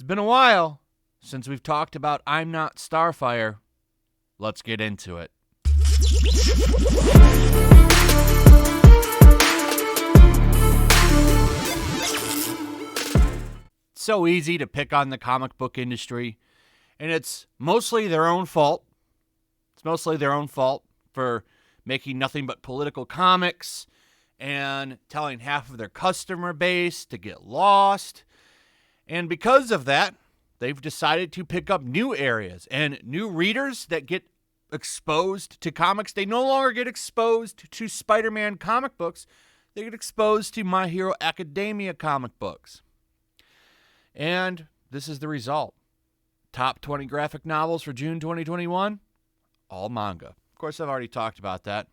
It's been a while since we've talked about I'm Not Starfire. Let's get into it. It's so easy to pick on the comic book industry, and it's mostly their own fault. It's mostly their own fault for making nothing but political comics and telling half of their customer base to get lost. And because of that, they've decided to pick up new areas and new readers that get exposed to comics. They no longer get exposed to Spider-Man comic books. They get exposed to My Hero Academia comic books. And this is the result. Top 20 graphic novels for June 2021, all manga. Of course, I've already talked about that.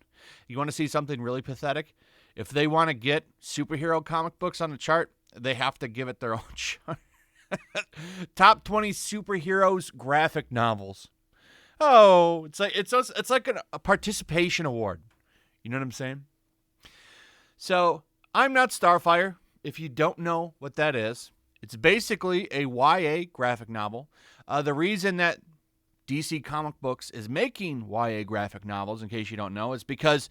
You want to see something really pathetic? If they want to get superhero comic books on the chart, they have to give it their own chart. Top 20 superheroes graphic novels. Oh, it's like a participation award. You know what I'm saying? So, I'm Not Starfire. If you don't know what that is, it's basically a YA graphic novel. The reason that DC Comic Books is making YA graphic novels, in case you don't know, is because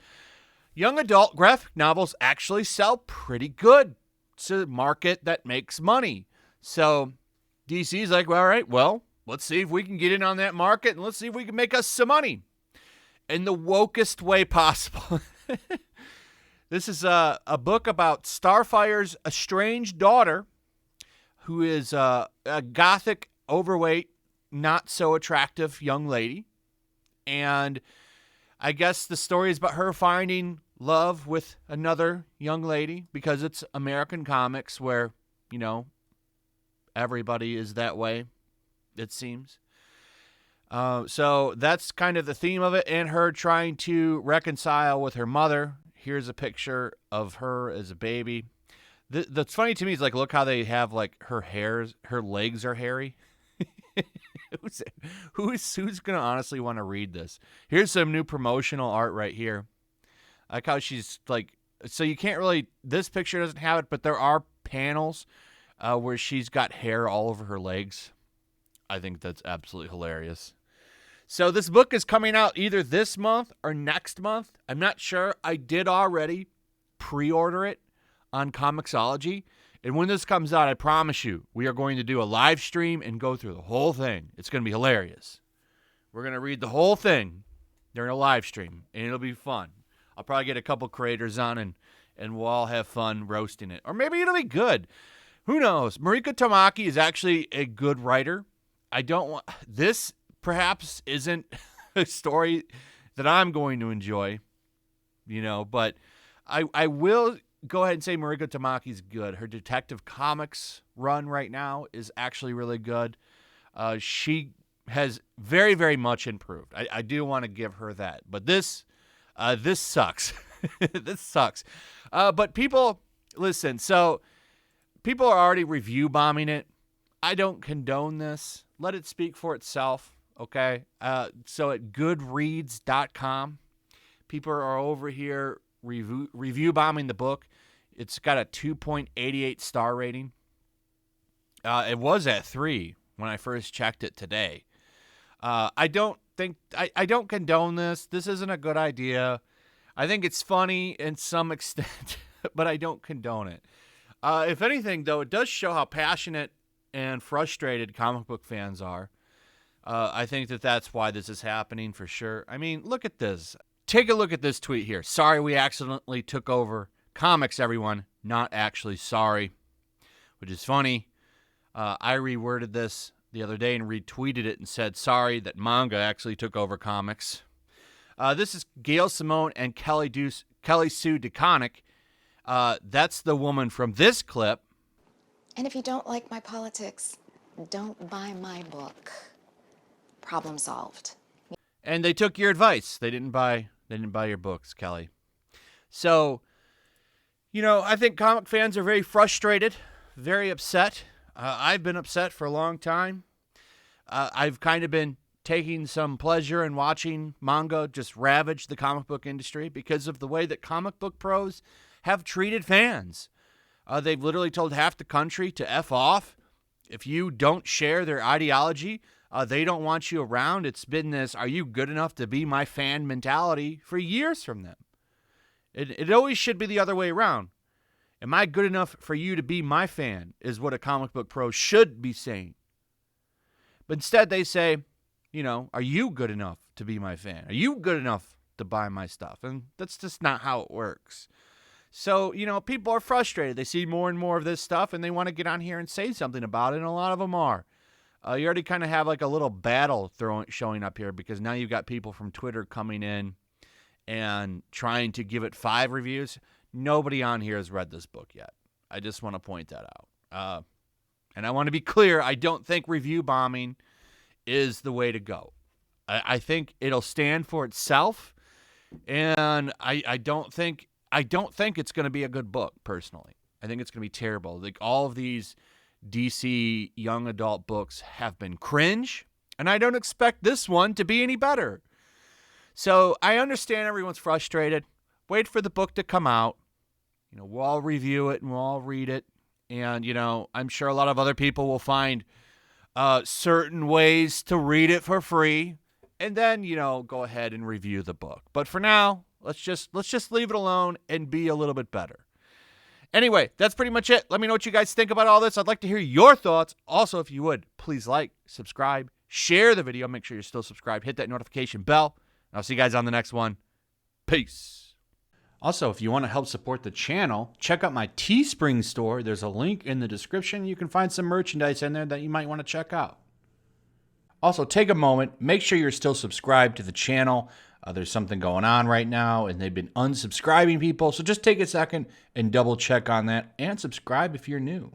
young adult graphic novels actually sell pretty good. It's a market that makes money. So DC's like, well, all right, well, let's see if we can get in on that market and let's see if we can make us some money in the wokest way possible. This is a book about Starfire's estranged daughter, who is a gothic, overweight, not so attractive young lady. And I guess the story is about her finding love with another young lady, because it's American comics where, you know, everybody is that way, it seems. So that's kind of the theme of it, and her trying to reconcile with her mother. Here's a picture of her as a baby. That's funny to me is, like, look how they have, like, her legs are hairy. Who's going to honestly want to read this? Here's some new promotional art right here. I like how she's, like, so you can't really, this picture doesn't have it, but there are panels where she's got hair all over her legs. I think that's absolutely hilarious. So this book is coming out either this month or next month. I'm not sure. I did already pre-order it on Comixology. And when this comes out, I promise you, we are going to do a live stream and go through the whole thing. It's going to be hilarious. We're going to read the whole thing during a live stream, and it'll be fun. I'll probably get a couple creators on, and we'll all have fun roasting it. Or maybe it'll be good. Who knows? Mariko Tamaki is actually a good writer. This perhaps isn't a story that I'm going to enjoy, you know, but I will go ahead and say Mariko Tamaki's good. Her Detective Comics run right now is actually really good. She has very, very much improved. I do want to give her that. But this sucks. This sucks. But people, listen, so people are already review bombing it. I don't condone this. Let it speak for itself, okay? So at goodreads.com, people are over here review bombing the book. It's got a 2.88 star rating. It was at 3 when I first checked it today. I don't condone this. This isn't a good idea. I think it's funny in some extent, but I don't condone it. If anything, though, it does show how passionate and frustrated comic book fans are. I think that's why this is happening for sure. I mean, look at this. Take a look at this tweet here. Sorry we accidentally took over comics, everyone. Not actually sorry, which is funny. I reworded this the other day and retweeted it and said, sorry that manga actually took over comics. This is Gail Simone and Kelly Sue DeConnick. That's the woman from this clip. And if you don't like my politics, don't buy my book. Problem solved. And they took your advice. They didn't buy your books, Kelly. So, you know, I think comic fans are very frustrated, very upset. I've been upset for a long time. I've kind of been taking some pleasure in watching manga just ravage the comic book industry because of the way that comic book pros have treated fans. They've literally told half the country to F off If you don't share their ideology, they don't want you around. It's been this, are you good enough to be my fan mentality for years from them. It always should be the other way around. Am I good enough for you to be my fan is what a comic book pro should be saying. But instead they say, are you good enough to be my fan? Are you good enough to buy my stuff? And that's just not how it works. So, people are frustrated. They see more and more of this stuff, and they want to get on here and say something about it, and a lot of them are. You already kind of have like a little battle showing up here, because now you've got people from Twitter coming in and trying to give it 5 reviews. Nobody on here has read this book yet. I just want to point that out. And I want to be clear, I don't think review bombing is the way to go. I think it'll stand for itself, and I don't think it's going to be a good book, personally. I think it's going to be terrible. Like, all of these DC young adult books have been cringe, and I don't expect this one to be any better. So I understand everyone's frustrated. Wait for the book to come out. We'll all review it and we'll all read it. And, I'm sure a lot of other people will find certain ways to read it for free, and then, go ahead and review the book. But for now, let's just leave it alone and be a little bit better. Anyway, that's pretty much it. Let me know what you guys think about all this. I'd like to hear your thoughts. Also, if you would, please like, subscribe, share the video. Make sure you're still subscribed. Hit that notification bell. I'll see you guys on the next one. Peace. Also, if you want to help support the channel, check out my Teespring store. There's a link in the description. You can find some merchandise in there that you might want to check out. Also, take a moment. Make sure you're still subscribed to the channel. There's something going on right now, and they've been unsubscribing people. So just take a second and double check on that, and subscribe if you're new.